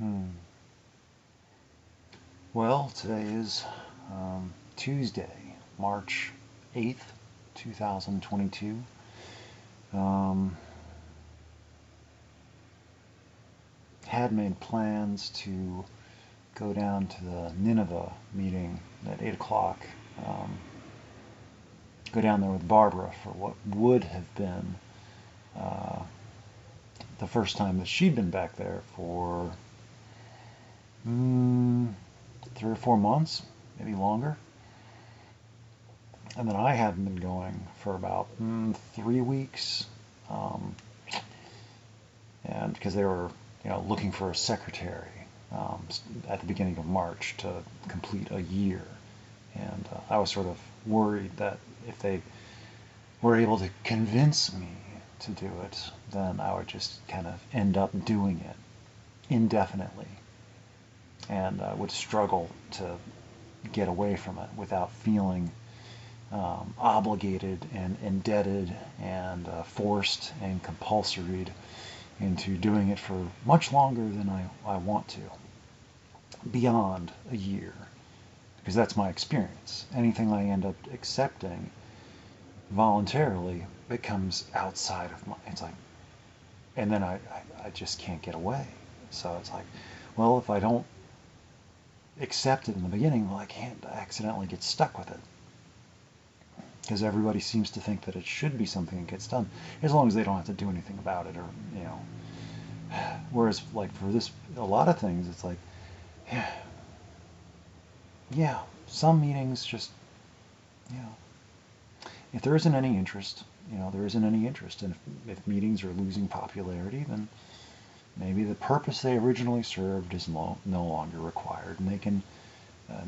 Hmm. Well, today is Tuesday, March 8th, 2022. Um, had made plans to go down to the Nineveh meeting at 8 o'clock. Um, go down there with Barbara for what would have been uh, the first time that she'd been back there for 3 or 4 months, maybe longer. And then I haven't been going for about 3 weeks, um, and because they were, looking for a secretary at the beginning of March to complete a year, and I was sort of worried that if they were able to convince me to do it, then I would just kind of end up doing it indefinitely, and would struggle to get away from it without feeling obligated and indebted and forced and compulsoried into doing it for much longer than I want to, beyond a year, because that's my experience. Anything I end up accepting voluntarily becomes outside of my, it's like, and then I just can't get away. So it's like, well, if I don't accept it in the beginning, well, I can't accidentally get stuck with it, because everybody seems to think that it should be something that gets done as long as they don't have to do anything about it, or whereas like for this, a lot of things it's like, yeah, some meetings just, you know if there isn't any interest, there isn't any interest. And if meetings are losing popularity, then maybe the purpose they originally served is no longer required, and they can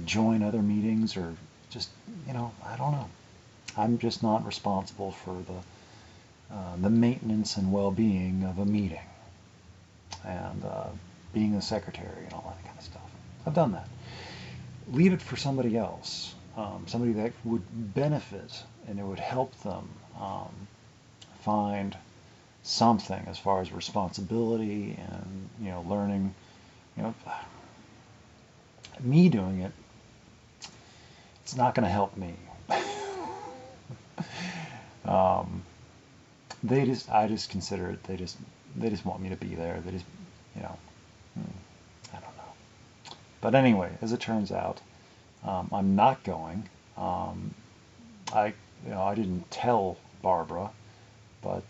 join other meetings, or just, I don't know. I'm just not responsible for the maintenance and well-being of a meeting, and being the secretary and all that kind of stuff. I've done that. Leave it for somebody else, somebody that would benefit, and it would help them find something as far as responsibility and learning. You know, me doing it, it's not going to help me. um, I just consider it. They just want me to be there. They just, you know, I don't know. But anyway, as it turns out, I'm not going. I, I didn't tell Barbara, but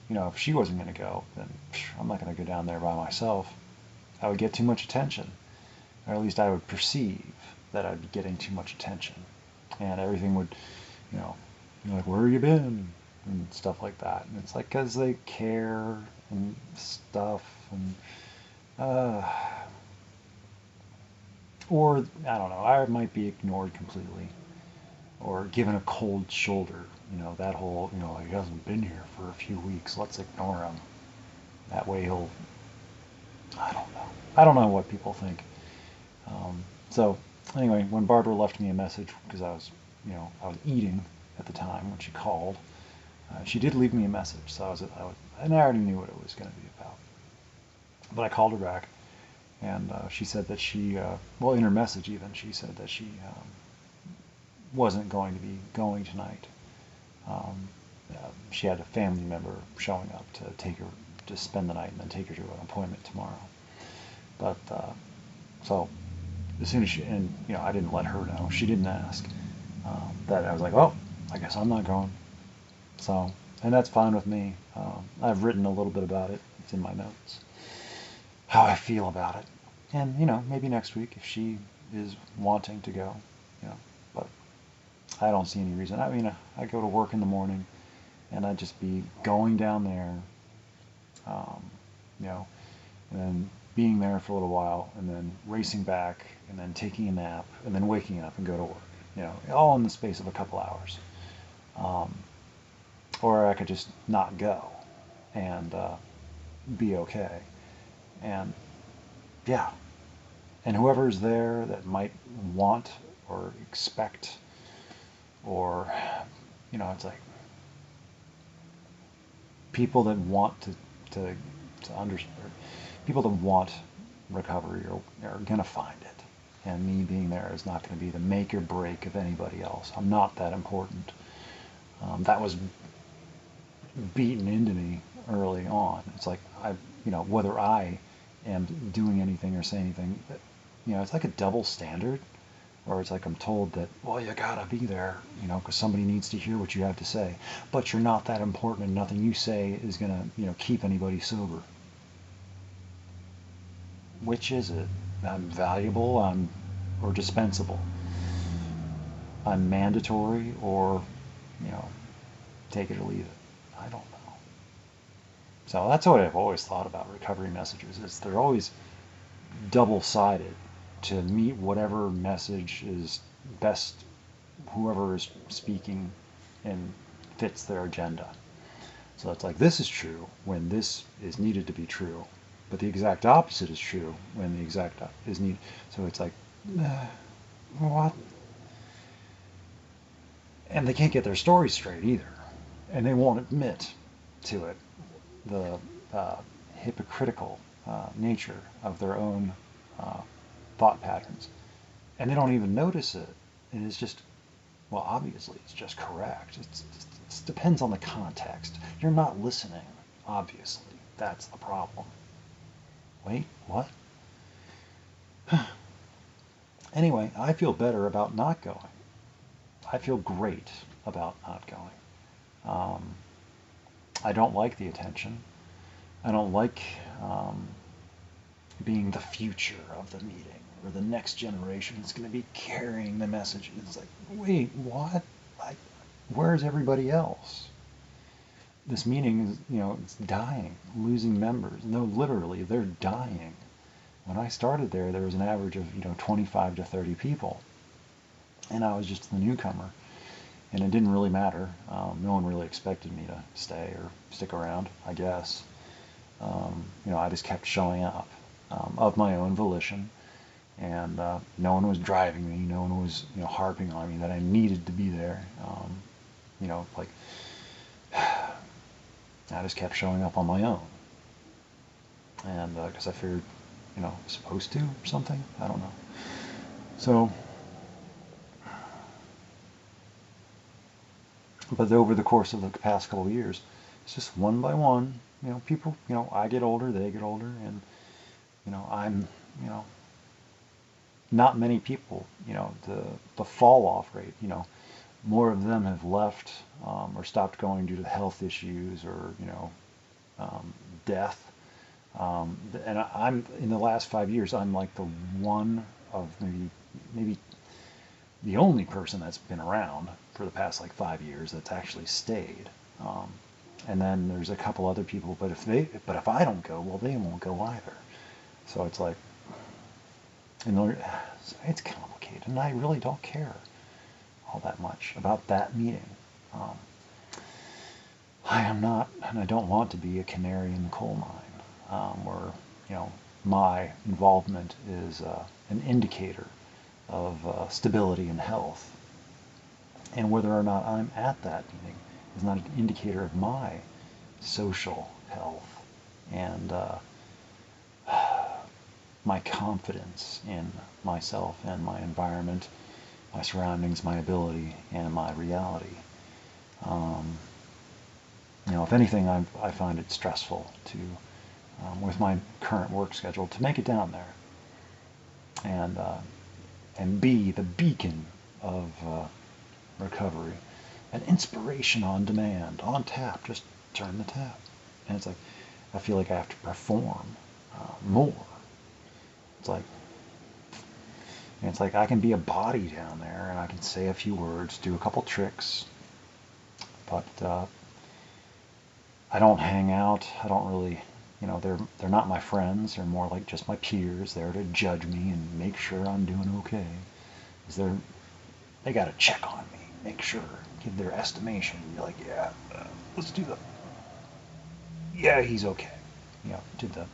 if she wasn't going to go, then I'm not going to go down there by myself. I would get too much attention, or at least I would perceive that I'd be getting too much attention, and everything would, you know, like, where have you been, and stuff like that. And it's like, because they care and stuff, and or I don't know, I might be ignored completely, or given a cold shoulder. That whole, he hasn't been here for a few weeks, let's ignore him. That way he'll, I don't know. I don't know what people think. So anyway, when Barbara left me a message, because I was eating at the time when she called, she did leave me a message. So and I already knew what it was going to be about. But I called her back, and she said that well, in her message even, she said that she wasn't going to be going tonight. Um, she had a family member showing up to take her to spend the night and then take her to an appointment tomorrow. But so as soon as I didn't let her know. She didn't ask. That I was like, oh, I guess I'm not going. So, and that's fine with me. I've written a little bit about it. It's in my notes, how I feel about it. And maybe next week if she is wanting to go, but I don't see any reason. I mean, I go to work in the morning, and I'd just be going down there, um, and then being there for a little while, and then racing back, and then taking a nap, and then waking up and go to work. All in the space of a couple hours. Or I could just not go and be okay. And yeah, and whoever's there that might want or expect, or it's like people that want to understand, people that want recovery are going to find it. And me being there is not going to be the make or break of anybody else. I'm not that important. That was beaten into me early on. It's like, whether I am doing anything or saying anything, it's like a double standard. Or it's like I'm told that, well, you gotta be there, because somebody needs to hear what you have to say. But you're not that important, and nothing you say is gonna, keep anybody sober. Which is it? I'm valuable, or dispensable. I'm mandatory, or, take it or leave it. I don't know. So that's what I've always thought about recovery messages. Is they're always double-sided to meet whatever message is best, whoever is speaking and fits their agenda. So it's like, this is true when this is needed to be true, but the exact opposite is true when the exact is needed. So it's like, what? And they can't get their story straight either, and they won't admit to it, the hypocritical nature of their own thought patterns, and they don't even notice it. And it's just, well, obviously it's just correct. It depends on the context. You're not listening, obviously. That's the problem. Wait, what? Anyway, I feel better about not going. I feel great about not going. I don't like the attention. I don't like being the future of the meeting, or the next generation is going to be carrying the message. It's like, wait, what? Where's everybody else? This meeting is, it's dying, losing members. No, literally, they're dying. When I started there was an average of, 25 to 30 people. And I was just the newcomer. And it didn't really matter. No one really expected me to stay or stick around, I guess. I just kept showing up of my own volition. And no one was driving me. No one was, harping on me that I needed to be there. Like, I just kept showing up on my own. And because I figured, supposed to or something. I don't know. So, but over the course of the past couple of years, it's just one by one, people, I get older, they get older, and, I'm, not many people, the fall off rate, more of them have left or stopped going due to health issues or, death. And I'm, in the last 5 years, I'm like the one of maybe the only person that's been around for the past like 5 years that's actually stayed. And then there's a couple other people, but if I don't go, well, they won't go either. So it's like, it's complicated, and I really don't care all that much about that meeting. I am not, and I don't want to be a canary in the coal mine, where my involvement is an indicator of stability and health, and whether or not I'm at that meeting is not an indicator of my social health and my confidence in myself and my environment, my surroundings, my ability, and my reality. If anything, I find it stressful to, with my current work schedule, to make it down there and be the beacon of recovery, an inspiration on demand, on tap. Just turn the tap, and it's like I feel like I have to perform more. It's like I can be a body down there, and I can say a few words, do a couple tricks, but I don't hang out. I don't really, they're not my friends. They're more like just my peers there to judge me and make sure I'm doing okay. Because they got to check on me, make sure, give their estimation, be like, yeah, let's do yeah, he's okay. Do the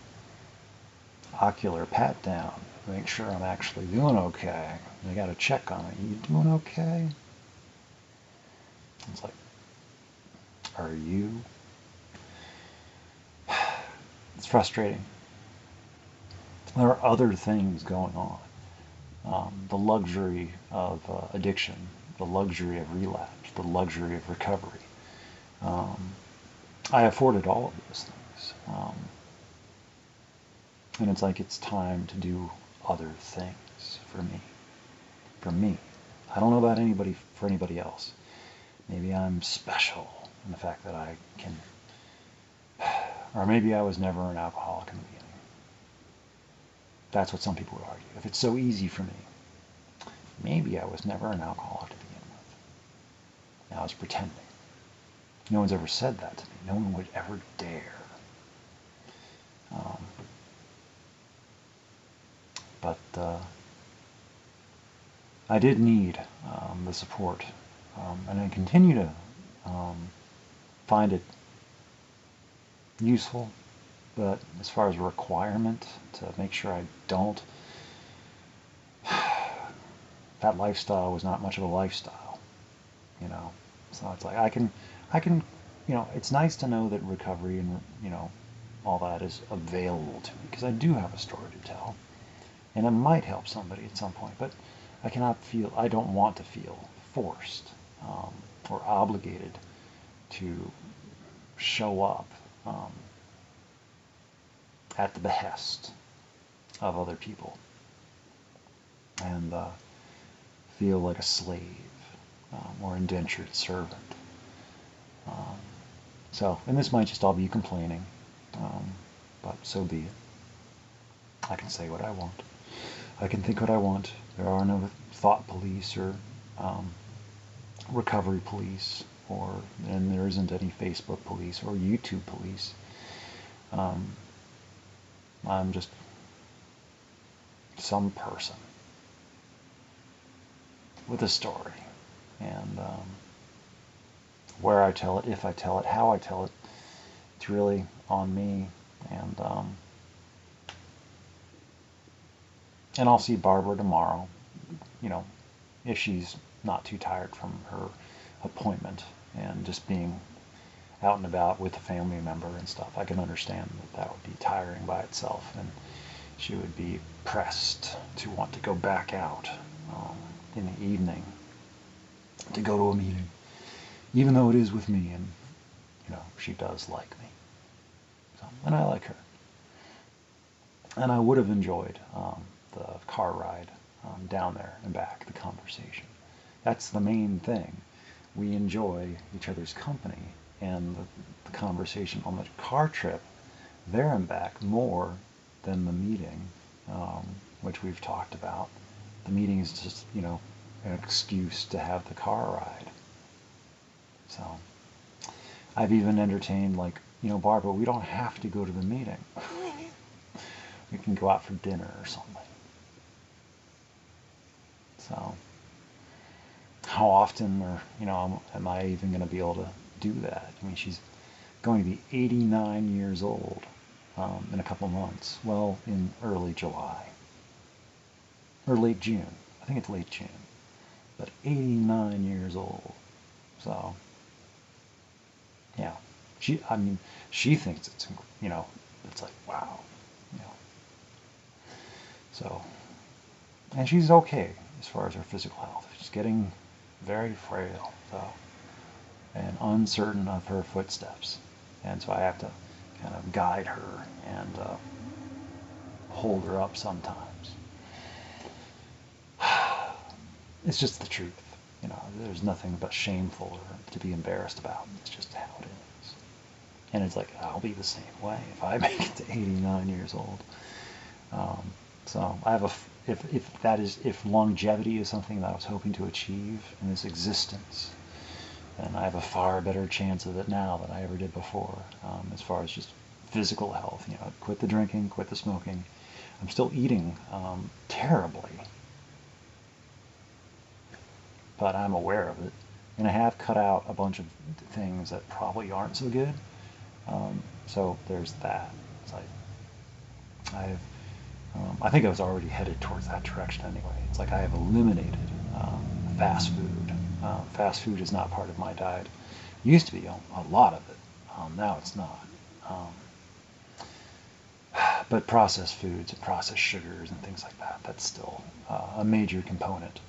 ocular pat down, make sure I'm actually doing okay. They got to check on me. You doing okay? It's like, are you? It's frustrating. There are other things going on. The luxury of addiction, the luxury of relapse, the luxury of recovery. Um, I afforded all of those things. And it's like it's time to do other things for me. For me. I don't know about anybody, for anybody else. Maybe I'm special in the fact that I can, or maybe I was never an alcoholic in the beginning. That's what some people would argue. If it's so easy for me, maybe I was never an alcoholic to begin with. I was pretending. No one's ever said that to me. No one would ever dare. Um, but I did need the support, and I continue to find it useful, but as far as a requirement to make sure I don't, that lifestyle was not much of a lifestyle, you know. So it's like I can, it's nice to know that recovery and, all that is available to me, because I do have a story to tell, and it might help somebody at some point, but I don't want to feel forced or obligated to show up at the behest of other people and feel like a slave or indentured servant. And this might just all be complaining, but so be it. I can say what I want. I can think what I want. There are no thought police or recovery police, and there isn't any Facebook police or YouTube police. I'm just some person with a story, and where I tell it, if I tell it, how I tell it, it's really on me. And I'll see Barbara tomorrow, if she's not too tired from her appointment and just being out and about with a family member and stuff. I can understand that would be tiring by itself, and she would be pressed to want to go back out in the evening to go to a meeting, even though it is with me, and she does like me, and I like her, and I would have enjoyed the car ride down there and back, the conversation. That's the main thing. We enjoy each other's company, and the conversation on the car trip there and back more than the meeting, which we've talked about. The meeting is just, an excuse to have the car ride. So I've even entertained, like, Barbara, we don't have to go to the meeting. We can go out for dinner or something. So how often, or, am I even going to be able to do that? I mean, she's going to be 89 years old in a couple months. Well, in early July. Or late June. I think it's late June. But 89 years old. So, yeah. She thinks it's, it's like, wow. So, and she's okay as far as her physical health. She's getting very frail, though, and uncertain of her footsteps. And so I have to kind of guide her and hold her up sometimes. It's just the truth. There's nothing but shameful or to be embarrassed about. It's just how it is. And it's like, I'll be the same way if I make it to 89 years old. So I have if longevity is something that I was hoping to achieve in this existence, then I have a far better chance of it now than I ever did before, as far as just physical health. Quit the drinking, quit the smoking. I'm still eating terribly, but I'm aware of it, and I have cut out a bunch of things that probably aren't so good. So there's that. It's like I think I was already headed towards that direction anyway. It's like I have eliminated fast food. Fast food is not part of my diet. It used to be a lot of it. Now it's not. But processed foods and processed sugars and things like that, that's still a major component.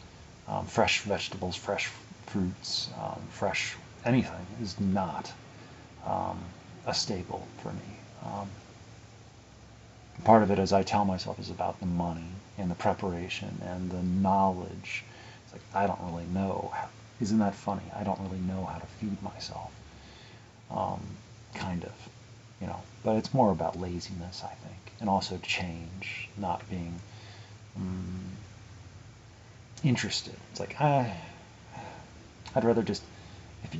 Fresh vegetables, fresh fruits, fresh anything is not a staple for me. Part of it, as I tell myself, is about the money and the preparation and the knowledge. It's like, I don't really know. Isn't that funny? I don't really know how to feed myself. Kind of, But it's more about laziness, I think, and also change, not being interested. It's like, I'd rather just,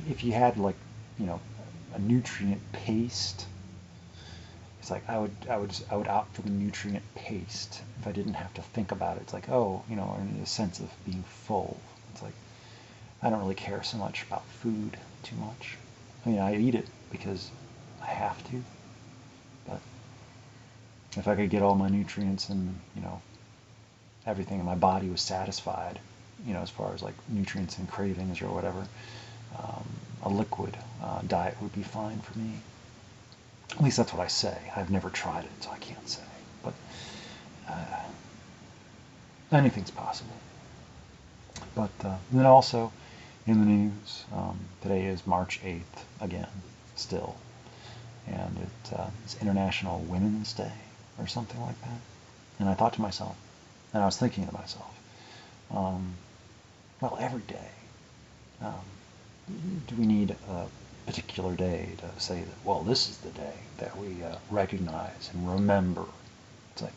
if you had like, a nutrient paste. It's like I would opt for the nutrient paste if I didn't have to think about it. It's like, oh, in a sense of being full. It's like I don't really care so much about food too much. I mean, I eat it because I have to, but if I could get all my nutrients and everything in my body was satisfied, as far as like nutrients and cravings or whatever, a liquid diet would be fine for me. At least that's what I say. I've never tried it, so I can't say. But anything's possible. But then also in the news, today is March 8th again, still. And it's International Women's Day or something like that. And I thought to myself, and I was thinking to myself, well, every day, do we need a particular day to say that, well, this is the day that we recognize and remember? It's like,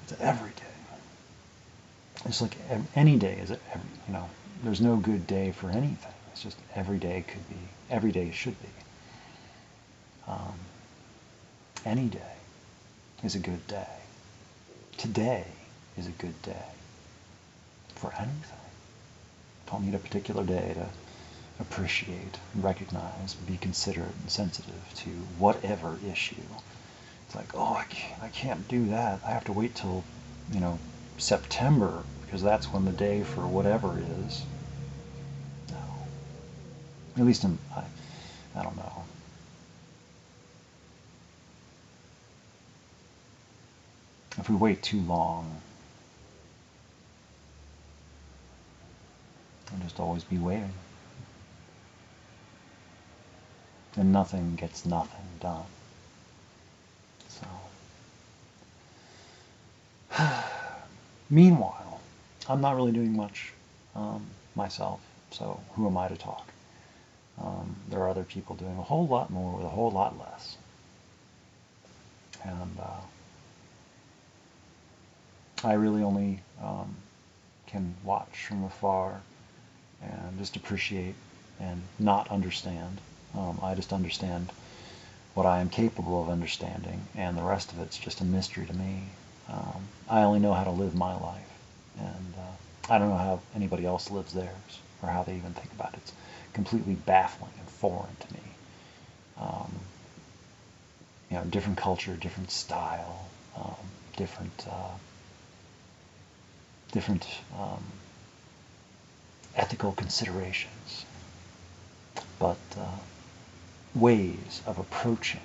it's every day. It's like any day is there's no good day for anything. It's just every day could be, every day should be. Any day is a good day. Today is a good day for anything. Don't need a particular day to appreciate, recognize, be considerate and sensitive to whatever issue. It's like, oh, I can't do that. I have to wait till, September because that's when the day for whatever is. No. At least I don't know. If we wait too long, we'll just always be waiting. And nothing gets nothing done. So, meanwhile, I'm not really doing much myself, so who am I to talk? There are other people doing a whole lot more with a whole lot less. And I really only can watch from afar and just appreciate and not understand. I just understand what I am capable of understanding, and the rest of it's just a mystery to me. I only know how to live my life, and I don't know how anybody else lives theirs, or how they even think about it. It's completely baffling and foreign to me. Different culture, different style, different ethical considerations, but ways of approaching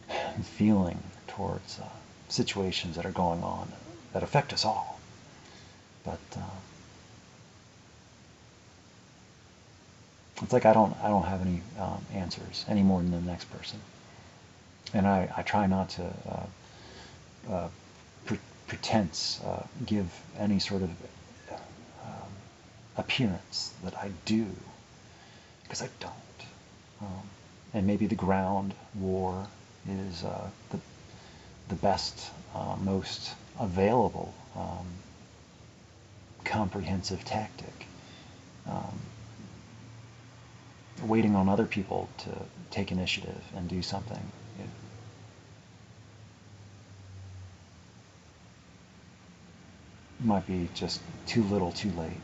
and feeling towards situations that are going on that affect us all. But it's like I don't have any answers any more than the next person, and I try not to pretense give any sort of appearance that I do, because I don't. And maybe the ground war is the best, most available, comprehensive tactic. Waiting on other people to take initiative and do something. It might be just too little, too late.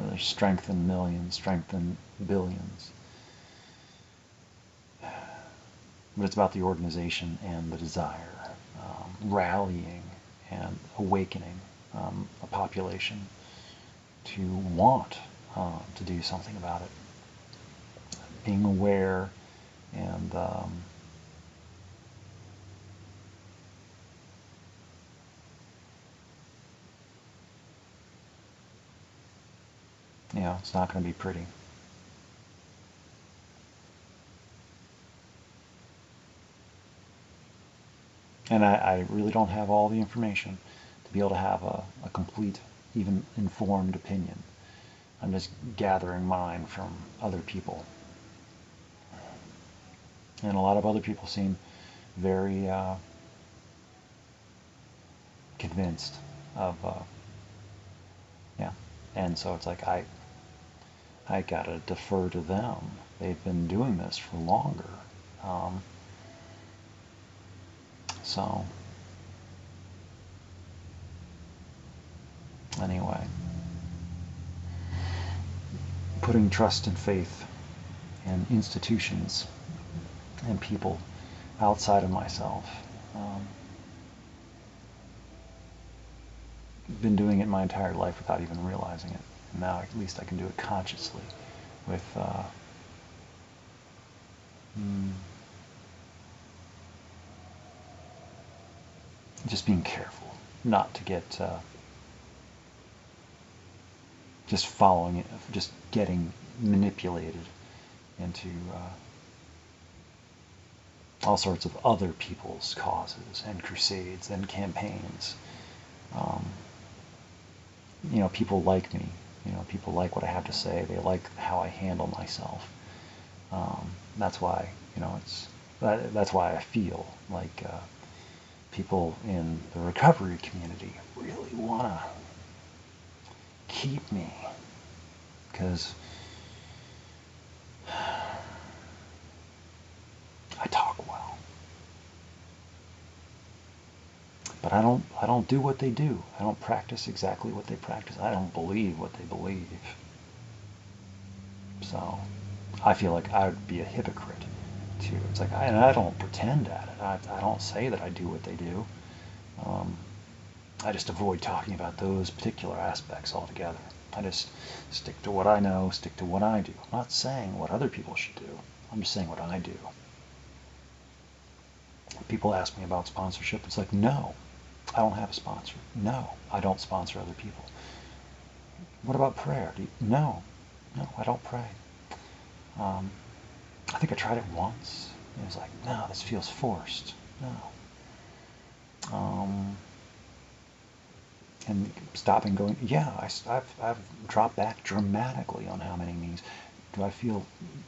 There's strength in millions, strength in billions. But it's about the organization and the desire, rallying and awakening a population to want to do something about it. Being aware and It's not going to be pretty. And I really don't have all the information to be able to have a complete, even informed opinion. I'm just gathering mine from other people. And a lot of other people seem very convinced of, yeah. And so it's like I gotta defer to them. They've been doing this for longer. Um, so anyway, putting trust and faith in institutions and people outside of myself. Um, been doing it my entire life without even realizing it. And now at least I can do it consciously with just being careful not to get just following it, just getting manipulated into all sorts of other people's causes and crusades and campaigns. Um, people like me. People like what I have to say. They like how I handle myself. That's why, that's why I feel like people in the recovery community really want to keep me, because I talk well, but I don't do what they do. I don't practice exactly what they practice. I don't believe what they believe. So I feel like I would be a hypocrite too. It's like, and I don't pretend at it. I don't say that I do what they do. Um, I just avoid talking about those particular aspects altogether. I just stick to what I know, stick to what I do. I'm not saying what other people should do. I'm just saying what I do. People ask me about sponsorship. It's like, no, I don't have a sponsor. No, I don't sponsor other people. What about prayer? No, I don't pray. I think I tried it once. It was like, no, this feels forced. No. And stopping going, yeah, I've dropped back dramatically on how many meetings. Do I feel,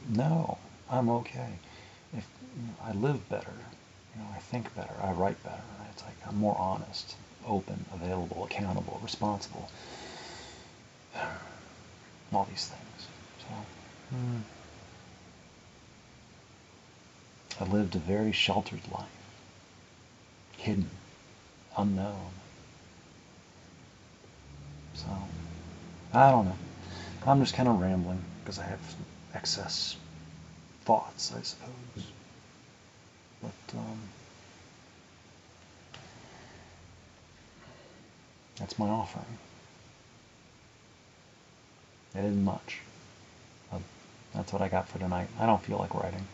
no, I'm okay. If I live better, I think better, I write better. It's like I'm more honest, open, available, accountable, responsible. All these things. So, I lived a very sheltered life, hidden, unknown. So, I don't know. I'm just kind of rambling because I have excess thoughts, I suppose. But that's my offering. It isn't much. But that's what I got for tonight. I don't feel like writing.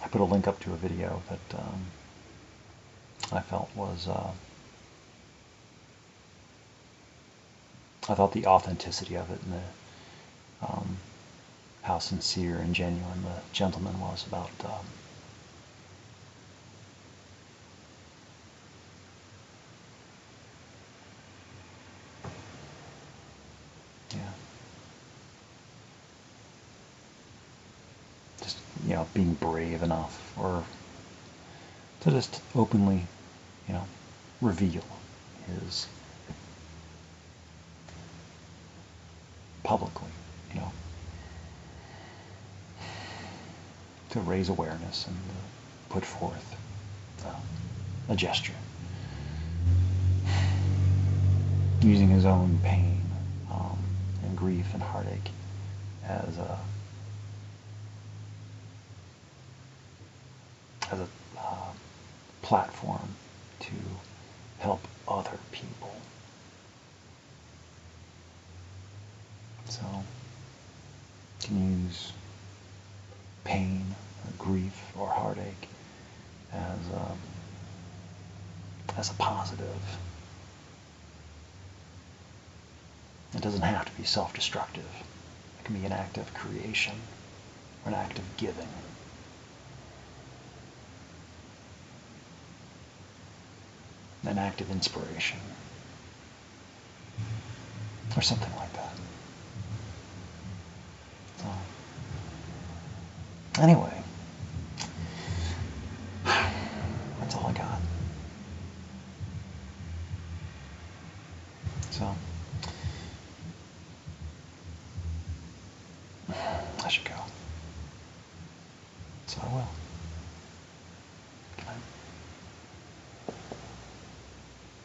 I put a link up to a video that I felt was, I thought the authenticity of it and the how sincere and genuine the gentleman was about yeah, just being brave enough, or to just openly reveal his publicly, to raise awareness and put forth a gesture, using his own pain and grief and heartache as a platform to help other people. So you can use pain or grief or heartache as a positive. It doesn't have to be self-destructive. It can be an act of creation or an act of giving. An act of inspiration. Or something like that. So, anyway, that's all I got. So